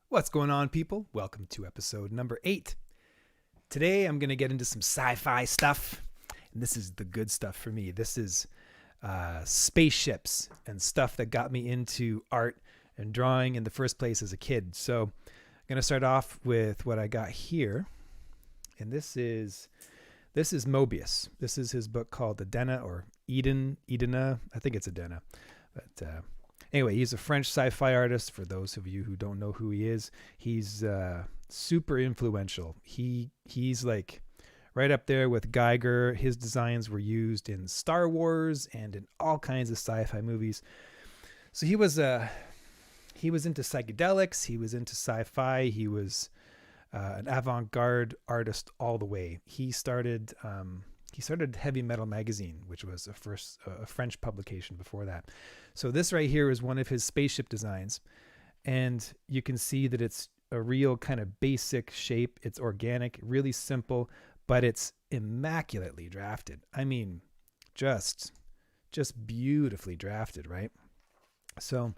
What's going on, people? Welcome to episode number 8. Today I'm going to get into some sci-fi stuff, and this is the good stuff for me. This is spaceships and stuff that got me into art and drawing in the first place as a kid. So I'm going to start off with what I got here, and this is Moebius. This is his book called Edena or Edena. I think it's Edena, but anyway, he's a French sci-fi artist. For those of you who don't know who he is, he's super influential. He's like right up there with Geiger. His designs were used in Star Wars and in all kinds of sci-fi movies. So he was into psychedelics. He was into sci-fi. He was an avant-garde artist all the way. He started Heavy Metal Magazine, which was a French publication before that. So this right here is one of his spaceship designs, and you can see that it's a real kind of basic shape. It's organic, really simple, but it's immaculately drafted. I mean, just beautifully drafted, right? So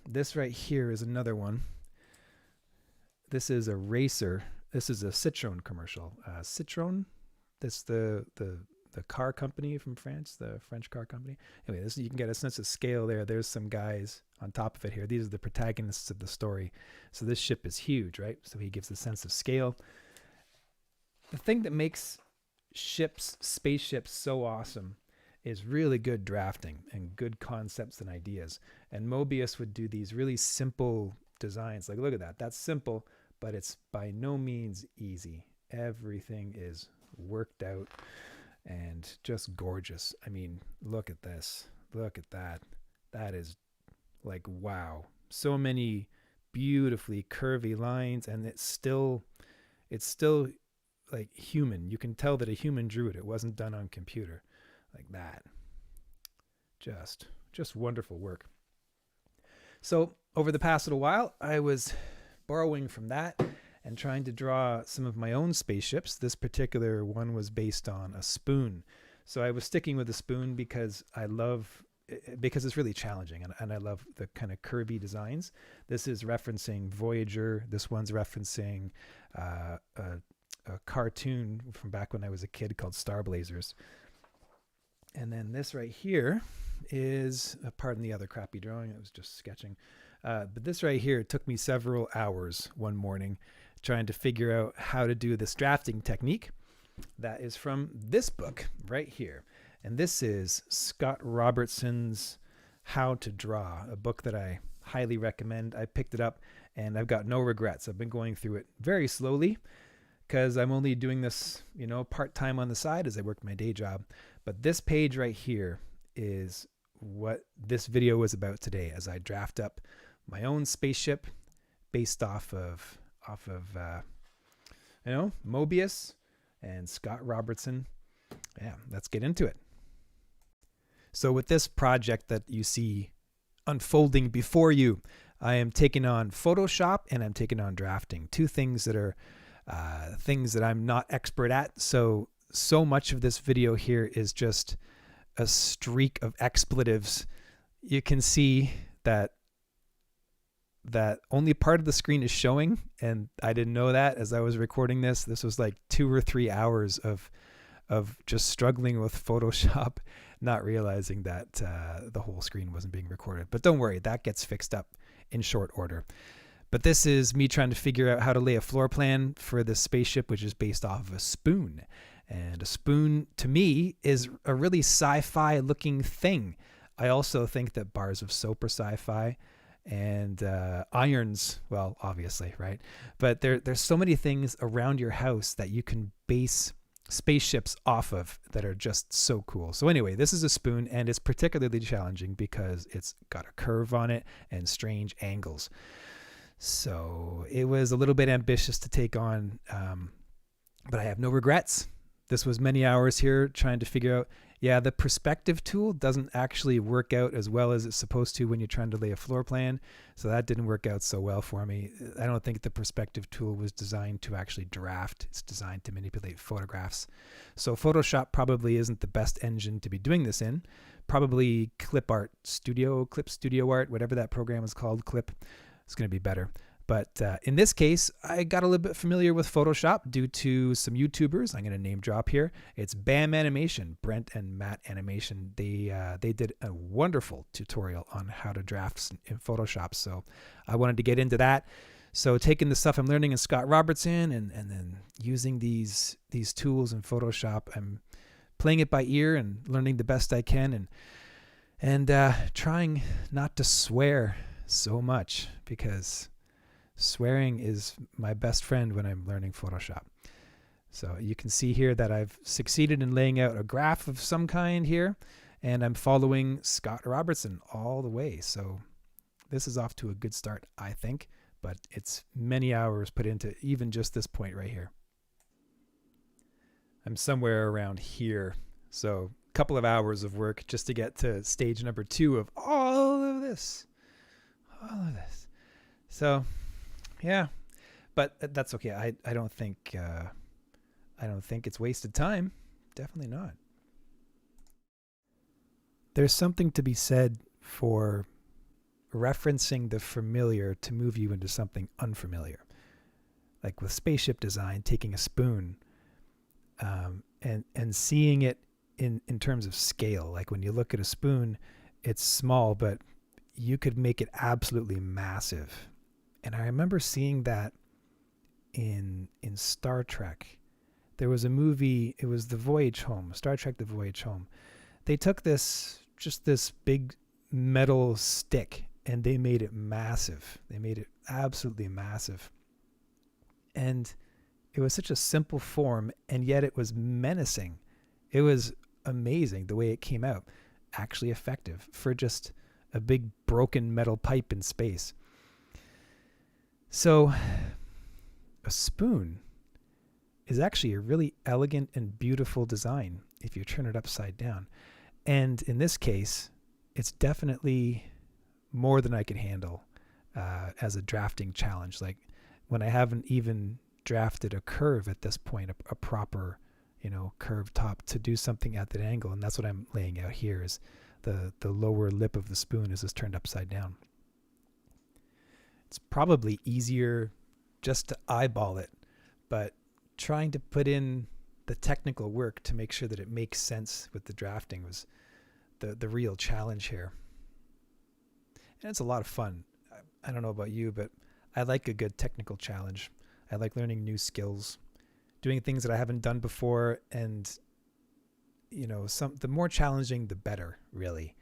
this right here is another one. This is a racer. This is a Citroen commercial. Citroen, that's the car company from France, the French car company. Anyway, you can get a sense of scale there. There's some guys on top of it here. These are the protagonists of the story. So this ship is huge, right? So he gives a sense of scale. The thing that makes spaceships so awesome is really good drafting and good concepts and ideas. And Moebius would do these really simple designs. Like, look at that. That's simple, but it's by no means easy. Everything is worked out and just gorgeous. I mean, look at this. Look at that. That is like, wow. So many beautifully curvy lines, and it's still like human. You can tell that a human drew it. It wasn't done on computer like that. Just wonderful work. So over the past little while, I was borrowing from that and trying to draw some of my own spaceships. This particular one was based on a spoon. So I was sticking with the spoon because it's really challenging, and I love the kind of curvy designs. This is referencing Voyager. This one's referencing a cartoon from back when I was a kid called Star Blazers. And then this right here is, pardon the other crappy drawing, I was just sketching. But this right here took me several hours one morning trying to figure out how to do this drafting technique. That is from this book right here. And this is Scott Robertson's How to Draw, a book that I highly recommend. I picked it up and I've got no regrets. I've been going through it very slowly because I'm only doing this, part-time on the side as I work my day job. But this page right here is what this video was about today, as I draft up my own spaceship based off of Moebius and Scott Robertson. Yeah, let's get into it. So with this project that you see unfolding before you, I am taking on Photoshop and I'm taking on drafting, two things that are things that I'm not expert at. So much of this video here is just a streak of expletives. You can see that only part of the screen is showing, and I didn't know that as I was recording this. This was like 2 or 3 hours of just struggling with Photoshop, not realizing that the whole screen wasn't being recorded. But don't worry, that gets fixed up in short order. But this is me trying to figure out how to lay a floor plan for this spaceship, which is based off of a spoon. And a spoon, to me, is a really sci-fi looking thing. I also think that bars of soap are sci-fi, and irons, well, obviously, right? But there's so many things around your house that you can base spaceships off of that are just so cool. So anyway, this is a spoon, and it's particularly challenging because it's got a curve on it and strange angles. So it was a little bit ambitious to take on but I have no regrets. This was many hours here trying to figure out, yeah, the perspective tool doesn't actually work out as well as it's supposed to when you're trying to lay a floor plan. So that didn't work out so well for me. I don't think the perspective tool was designed to actually draft. It's designed to manipulate photographs. So Photoshop probably isn't the best engine to be doing this in. Probably Clip Studio Art, whatever that program is called, Clip, is going to be better. But in this case, I got a little bit familiar with Photoshop due to some YouTubers. I'm going to name drop here. It's BAM Animation, Brent and Matt Animation. They did a wonderful tutorial on how to draft in Photoshop. So I wanted to get into that. So taking the stuff I'm learning in Scott Robertson and then using these tools in Photoshop, I'm playing it by ear and learning the best I can and trying not to swear so much, because swearing is my best friend when I'm learning Photoshop. So you can see here that I've succeeded in laying out a graph of some kind here, and I'm following Scott Robertson all the way. So this is off to a good start, I think, but it's many hours put into even just this point right here. I'm somewhere around here. So a couple of hours of work just to get to stage number 2 of all of this. So yeah, but that's okay. I don't think it's wasted time. Definitely not. There's something to be said for referencing the familiar to move you into something unfamiliar. Like with spaceship design, taking a spoon and seeing it in terms of scale. Like when you look at a spoon, it's small, but you could make it absolutely massive. And I remember seeing that in Star Trek. There was a movie, it was The Voyage Home, Star Trek The Voyage Home. They took this big metal stick and they made it massive. They made it absolutely massive. And it was such a simple form, and yet it was menacing. It was amazing the way it came out. Actually effective for just a big broken metal pipe in space. So a spoon is actually a really elegant and beautiful design if you turn it upside down. And in this case, it's definitely more than I can handle as a drafting challenge. Like when I haven't even drafted a curve at this point, a proper, curved top to do something at that angle. And that's what I'm laying out here is the lower lip of the spoon is turned upside down. It's probably easier just to eyeball it, but trying to put in the technical work to make sure that it makes sense with the drafting was the real challenge here. And it's a lot of fun. I don't know about you, but I like a good technical challenge. I like learning new skills, doing things that I haven't done before, and the more challenging, the better, really.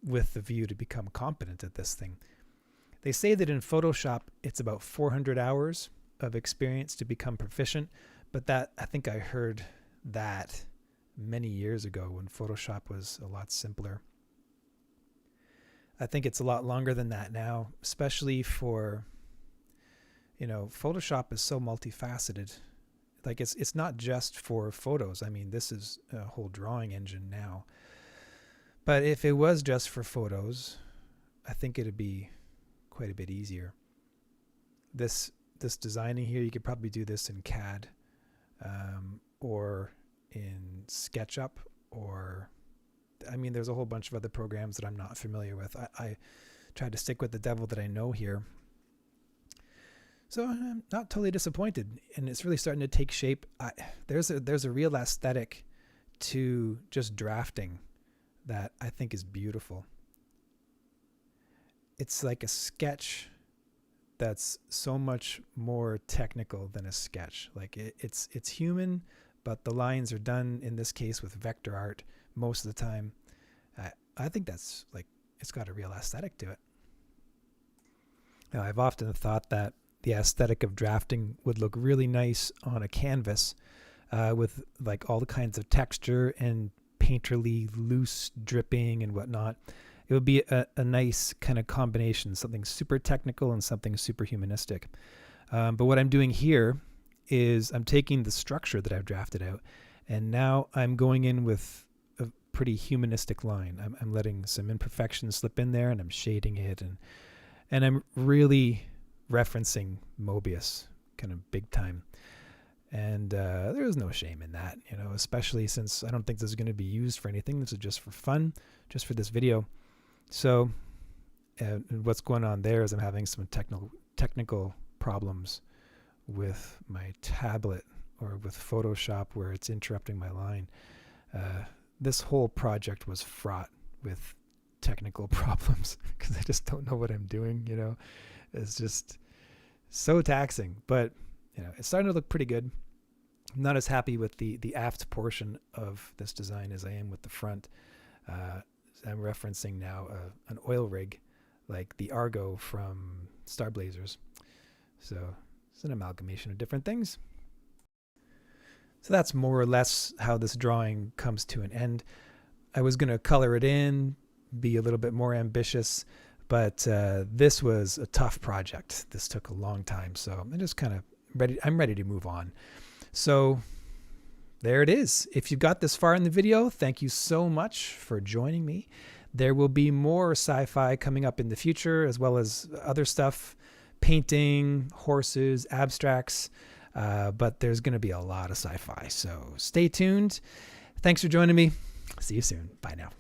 With the view to become competent at this thing. They say that in Photoshop, it's about 400 hours of experience to become proficient, but I think I heard that many years ago when Photoshop was a lot simpler. I think it's a lot longer than that now, especially for, Photoshop is so multifaceted. Like it's not just for photos. I mean, this is a whole drawing engine now. But if it was just for photos, I think it'd be quite a bit easier. This designing here, you could probably do this in CAD or in SketchUp, or there's a whole bunch of other programs that I'm not familiar with. I tried to stick with the devil that I know here. So I'm not totally disappointed, and it's really starting to take shape. There's a real aesthetic to just drafting that I think is beautiful. It's like a sketch that's so much more technical than a sketch. Like it's human, but the lines are done in this case with vector art most of the time. I think that's it's got a real aesthetic to it. Now, I've often thought that the aesthetic of drafting would look really nice on a canvas with all the kinds of texture and painterly loose dripping and whatnot. It would be a nice kind of combination, something super technical and something super humanistic. But what I'm doing here is I'm taking the structure that I've drafted out, and now I'm going in with a pretty humanistic line. I'm letting some imperfections slip in there, and I'm shading it, and I'm really referencing Moebius kind of big time. And there's no shame in that, you know, especially since I don't think this is going to be used for anything. This is just for fun, just for this video. So what's going on there is I'm having some technical problems with my tablet or with Photoshop where it's interrupting my line. This whole project was fraught with technical problems because I just don't know what I'm doing, you know. It's just so taxing, but you know, it's starting to look pretty good. I'm not as happy with the aft portion of this design as I am with the front. I'm referencing now an oil rig like the Argo from Star Blazers. So it's an amalgamation of different things. So that's more or less how this drawing comes to an end. I was going to color it in, be a little bit more ambitious, but this was a tough project. This took a long time, so I'm just kind of I'm ready to move on. So there it is. If you got this far in the video, thank you so much for joining me. There will be more sci-fi coming up in the future, as well as other stuff, painting, horses, abstracts, but there's going to be a lot of sci-fi. So stay tuned. Thanks for joining me. See you soon. Bye now.